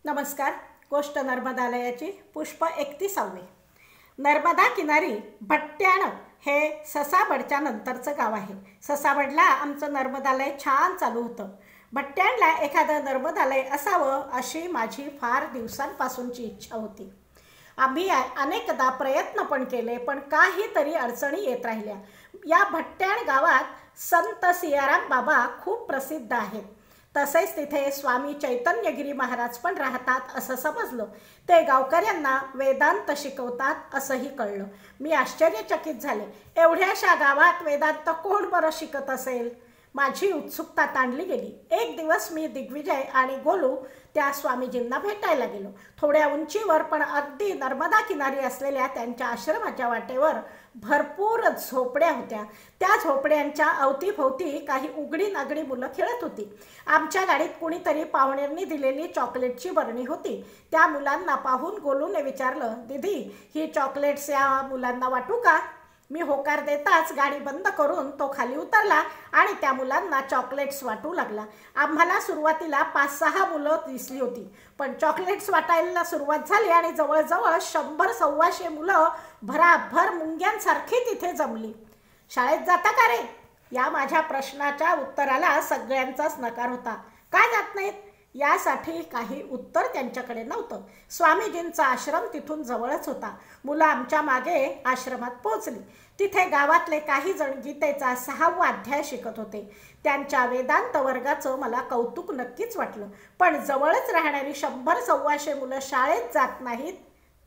नमस्कार. गोष्ट नर्मदालयाची पुष्प 31. नर्मदा किनारी भट्ट्याण हे ससाबडच्या नंतरचं गाव आहे. ससाबडला आमचं नर्मदालय छान चालू होतं. भट्ट्याणला एखादं नर्मदालय असावं अशी माझी फार दिवसांपासूनची इच्छा होती. आम्ही अनेकदा प्रयत्न पण केले, पण काहीतरी अडचणी येत राहिल्या. या भट्ट्याण गावात संत सियाराम बाबा खूप प्रसिद्ध आहेत. तसेच तिथे स्वामी चैतन्यगिरी महाराज पण राहतात असं समजलं. ते गावकऱ्यांना वेदांत शिकवतात असंही कळलं. मी आश्चर्यचकित झाले. एवढ्याशा गावात वेदांत कोण बरं शिकत असेल? माझी उत्सुकता ताणली गेली. एक दिवस मी दिग्विजय आणि गोलू त्या स्वामीजींना भेटायला गेलो. थोड्या उंचीवर पण अगदी नर्मदा किनारी असलेल्या त्यांच्या आश्रमाच्या वाटेवर भरपूर झोपड्या होत्या. त्या झोपड्यांच्या अवतीभोवती काही उघडी नागडी मुलं खेळत होती. आमच्या गाडीत कुणीतरी पाहुण्यांनी दिलेली चॉकलेटची बरणी होती. त्या मुलांना पाहून गोलूने विचारलं, दीदी ही चॉकलेट्स या मुलांना वाटू का? मी होकार देताच गाडी बंद करून तो खाली उतरला आणि त्या मुलांना चॉकलेट्स वाटू लागला. आम्हाला सुरुवातीला 5-6 मुलं दिसली होती, पण चॉकलेट्स वाटायला सुरुवात झाली आणि जवळजवळ 100-125 मुलं भराभर मुंग्यांसारखी तिथे जमली. शाळेत जाता का रे? या माझ्या प्रश्नाच्या उत्तराला सगळ्यांचाच नकार होता. का जात नाहीत? यासाठी काही उत्तर त्यांच्याकडे नव्हतं. स्वामीजींचा आश्रम तिथून जवळच होता. मुलं आमच्या मागे आश्रमात पोहोचली. तिथे गावातले काही जण गीतेचा 6वा अध्याय शिकत होते. त्यांच्या वेदांत वर्गाचं मला कौतुक नक्कीच वाटलं, पण जवळच राहणारी 100-125 मुलं शाळेत जात नाहीत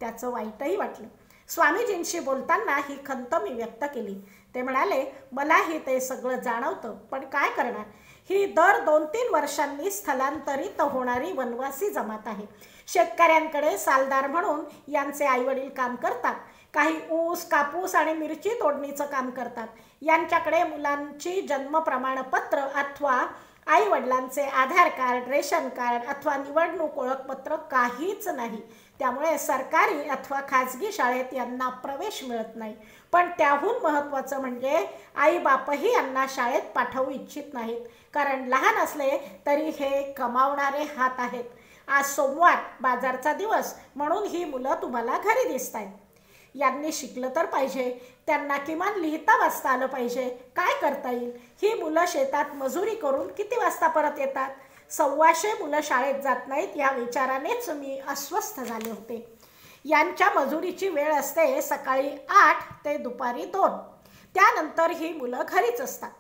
त्याचं वाईटही वाटलं. स्वामीजींशी बोलताना ही खंत मी व्यक्त केली. ते म्हणाले, मलाही ते सगळं जाणवतं, पण काय करणार? ही दर 2-3 वर्षांनी स्थलांतरित होणारी वनवासी जमात आहे. शेतकऱ्यांकडे सालदार म्हणून यांचे आईवडील काम करतात. काही ऊस, कापूस आणि मिरची तोडणीचं काम करतात. यांच्याकडे मुलांची जन्म प्रमाणपत्र अथवा आई वडिलांचे आधार कार्ड, रेशन कार्ड अथवा निवडणूक ओळखपत्र काहीच नाही. त्यामुळे सरकारी अथवा खाजगी शाळेत यांना प्रवेश मिळत नाही. पण त्याहून महत्त्वाचं म्हणजे आई बापही यांना शाळेत पाठवू इच्छित नाहीत, कारण लहान असले तरी हे कमावणारे हात आहेत. आज सोमवार, बाजारचा दिवस, म्हणून ही मुलं तुम्हाला घरी दिसत आहेत. यांनी शिकलं तर पाहिजे, त्यांना किमान लिहिता वाचता आलं पाहिजे. काय करता येईल? ही मुलं शेतात मजुरी करून किती वाजता परत येतात? 125 मुलं शाळेत जात नाहीत या विचारानेच मी अस्वस्थ झाले होते. यांच्या मजुरीची वेळ असते सकाळी 8 ते दुपारी 2. त्यानंतर ही मुलं घरीच असतात.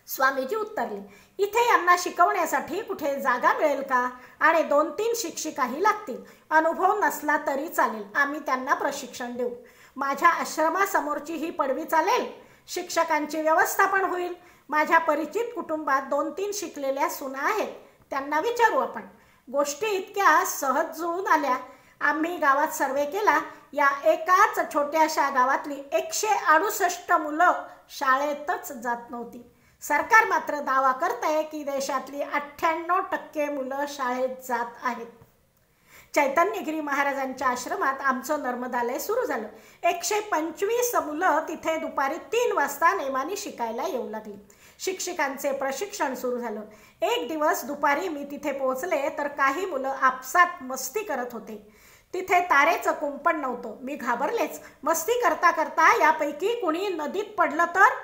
स्वामीजी उत्तरले, इथे यांना शिकवण्यासाठी कुठे जागा मिळेल का? आणि 2-3 शिक्षिकाही लागतील. अनुभव नसला तरी चालेल, आम्ही त्यांना प्रशिक्षण देऊ. माझ्या आश्रमासमोरची ही पडवी चालेल. शिक्षकांची व्यवस्था पण होईल. माझ्या परिचित कुटुंबात 2-3 शिकलेल्या सुना आहेत, त्यांना विचारू आपण. गोष्टी इतक्या सहज जुळून आल्या. आम्ही गावात सर्वे केला. या एकाच छोट्याशा गावातली 168 मुलं शाळेतच जात नव्हती. सरकार मात्र दावा करतंय की देशातली 98% मुलं शाळेत जात आहेत. चैतन्यगिरी महाराजांच्या आश्रमात आमचं नर्मदालय सुरू झालं. 125 मुलं तिथे दुपारी 3 वाजता नेमाने शिकायला येऊ लागली. शिक्षिकांचे प्रशिक्षण सुरू झालं. एक दिवस दुपारी मी तिथे पोहोचले तर काही मुलं आपसात मस्ती करत होते. तिथे तारेचं कुंपण नव्हतं. मी घाबरलेच. मस्ती करता करता यापैकी कुणी नदीत पडलं तर?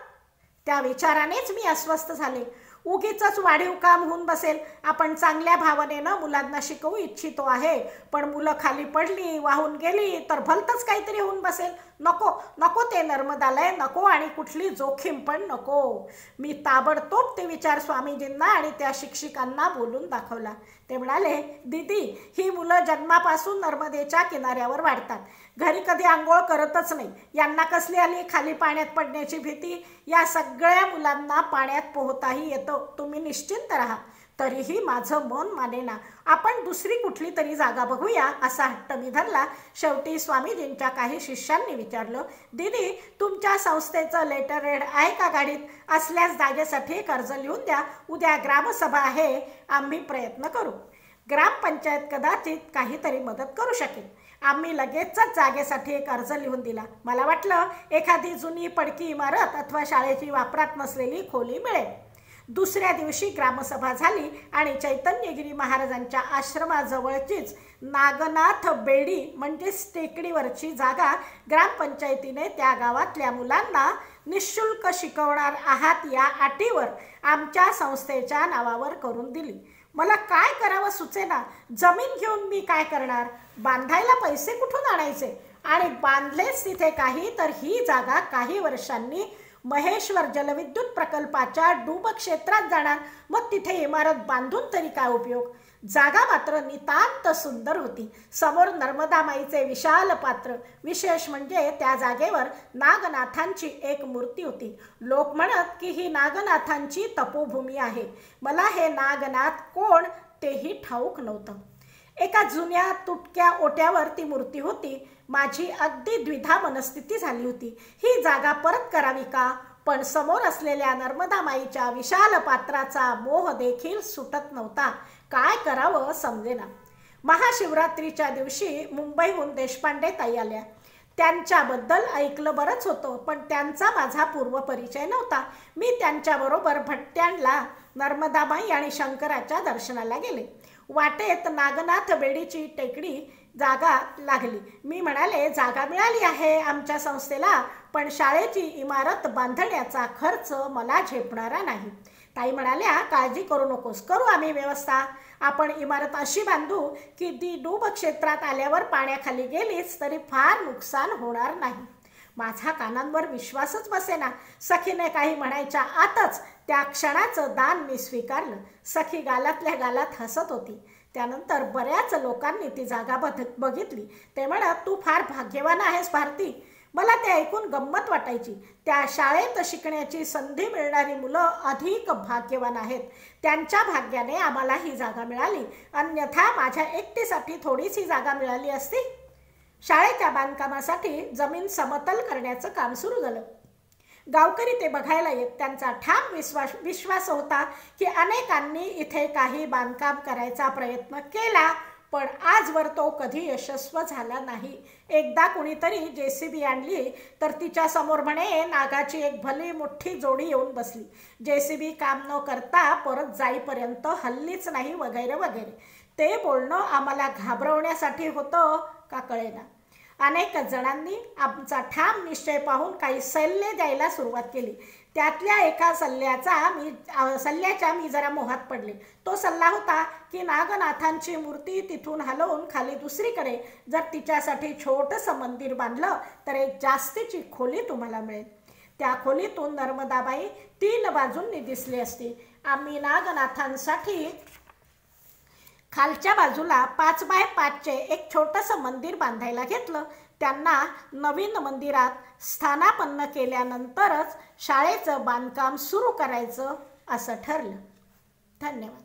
त्या विचारानेच मी अस्वस्थ झाले. उगीचच वाढीव काम होऊन बसेल. आपण चांगल्या भावनेनं मुलांना शिकवू इच्छितो आहे, पण मुलं खाली पडली, वाहून गेली तर भलतंच काहीतरी होऊन बसेल. नको नको ते नर्मदालय नको, आणि कुठली जोखीम पण नको. मी ताबडतोब ते विचार स्वामीजींना आणि त्या शिक्षिकांना बोलून दाखवला. ते म्हणाले, दीदी ही मुलं जन्मापासून नर्मदेच्या किनाऱ्यावर वाढतात. घरी कधी आंघोळ करतच नाही. यांना कसली आली खाली पाण्यात पडण्याची भीती? या सगळ्या मुलांना पाण्यात पोहताही येतं. तुम्ही निश्चिंत राहा. तरीही माझं मन मानेना. आपण दुसरी कुठली तरी जागा बघूया असा हट्ट मी धरला. शेवटी स्वामीजींच्या काही शिष्यांनी विचारलं, दीदी तुमच्या संस्थेचं लेटर रेड आहे का गाडीत? असल्यास जागेसाठी कर्ज लिहून द्या. उद्या ग्रामसभा आहे, आम्ही प्रयत्न करू. ग्रामपंचायत कदाचित काहीतरी मदत करू शकेल. आम्ही लगेचच जागेसाठी एक अर्ज लिहून दिला. मला वाटलं एखादी जुनी पडकी इमारत अथवा शाळेची वापरात नसलेली खोली मिळेल. दुसऱ्या दिवशी ग्रामसभा झाली आणि चैतन्यगिरी महाराजांच्या आश्रमाजवळचीच नागनाथ बेडी म्हणजेच टेकडीवरची जागा ग्रामपंचायतीने त्या गावातल्या मुलांना निशुल्क शिकवणार आहात या अटीवर आमच्या संस्थेच्या नावावर करून दिली. मला काय करावं सुचेना. जमीन घेऊन मी काय करणार? बांधायला पैसे कुठून आणायचे? आणि बांधलेच तिथे काही तर ही जागा काही वर्षांनी महेश्वर जलविद्युत प्रकल्पाच्या डूब क्षेत्रात जाणार. मग तिथे इमारत बांधून तरी काय उपयोग? जागा मात्र नितांत सुंदर होती. समोर नर्मदा माईचे विशाल पात्र. विशेष म्हणजे त्या जागेवर नागनाथांची एक मूर्ती होती. लोक म्हणत की ही नागनाथांची तपोभूमी आहे. मला हे नागनाथ कोण तेही ठाऊक नव्हतं. एका जुन्या तुटक्या ओट्यावर ती मूर्ती होती. माझी अगदी द्विधा मनस्थिती झाली होती. ही जागा परत करावी का? पण समोर असलेल्या नर्मदा माईच्या विशाल पात्राचा मोह देखील सुटत नव्हता. काय करावं समजेना. महाशिवरात्रीच्या दिवशी मुंबईहून देशपांडे ताई आल्या. त्यांच्याबद्दल ऐकलं बरंच होतं, पण त्यांचा माझा पूर्वपरिचय नव्हता. मी त्यांच्याबरोबर भट्ट्यांला नर्मदाबाई आणि शंकराच्या दर्शनाला गेले. वाटेत नागनाथ बेडीची टेकडी जागा लागली. मी म्हणाले, जागा मिळाली आहे आमच्या संस्थेला, पण शाळेची इमारत बांधण्याचा खर्च मला झेपणारा नाही. ताई म्हणाल्या, काळजी करू नकोस, करू आम्ही व्यवस्था. आपण इमारत अशी बांधू की ती डूब क्षेत्रात आल्यावर पाण्याखाली गेलीच तरी फार नुकसान होणार नाही. माझा कानांवर विश्वासच बसेना. सखीने काही म्हणायच्या आतच त्या क्षणाचं दान मी स्वीकारलं. सखी गालातल्या गालात हसत होती. त्यानंतर बऱ्याच लोकांनी ती जागा बघितली. ते म्हणत, तू फार भाग्यवान आहेस भारती. मला ते ऐकून गंमत वाटायची. त्या शाळेत शिकण्याची संधी मिळणारी मुलं अधिक भाग्यवान आहेत. त्यांच्या भाग्याने आम्हाला ही जागा मिळाली. अन्यथा माझ्या एकटीसाठी थोडीशी जागा मिळाली असती. शाळेच्या बांधकामासाठी जमीन समतल करण्याचं काम सुरू झालं. गावकरी ते बघायला येत. त्यांचा ठाम विश्वास होता की अनेकांनी इथे काही बांधकाम करायचा प्रयत्न केला, पण आजवर तो कधी यशस्वी झाला नाही. एकदा कुणीतरी JCB आणली तर तिच्या समोर म्हणे नागाची एक भली मोठी जोडी येऊन बसली. JCB काम न करता परत जाईपर्यंत हल्लीच नाही वगैरे वगैरे. ते बोलणं आम्हाला घाबरवण्यासाठी होतं का कळेना. अनेक जणांनी आमचा ठाम निश्चय पाहून काही सल्ले द्यायला सुरुवात केली. त्यातल्या एका सल्ल्याच्या मी जरा मोहात पडले. तो सल्ला होता की नागनाथांची मूर्ती तिथून हलवून खाली दुसरीकडे जर तिच्यासाठी छोटंसं मंदिर बांधलं तर एक जास्तीची खोली तुम्हाला मिळेल. त्या खोलीतून नर्मदाबाई 3 बाजूंनी दिसली असती. आम्ही नागनाथांसाठी खालच्या बाजूला 5 बाय 5चे एक छोटंसं मंदिर बांधायला घेतलं. त्यांना नवीन मंदिरात स्थानापन्न केल्यानंतरच शाळेचं बांधकाम सुरू करायचं असं ठरलं. धन्यवाद.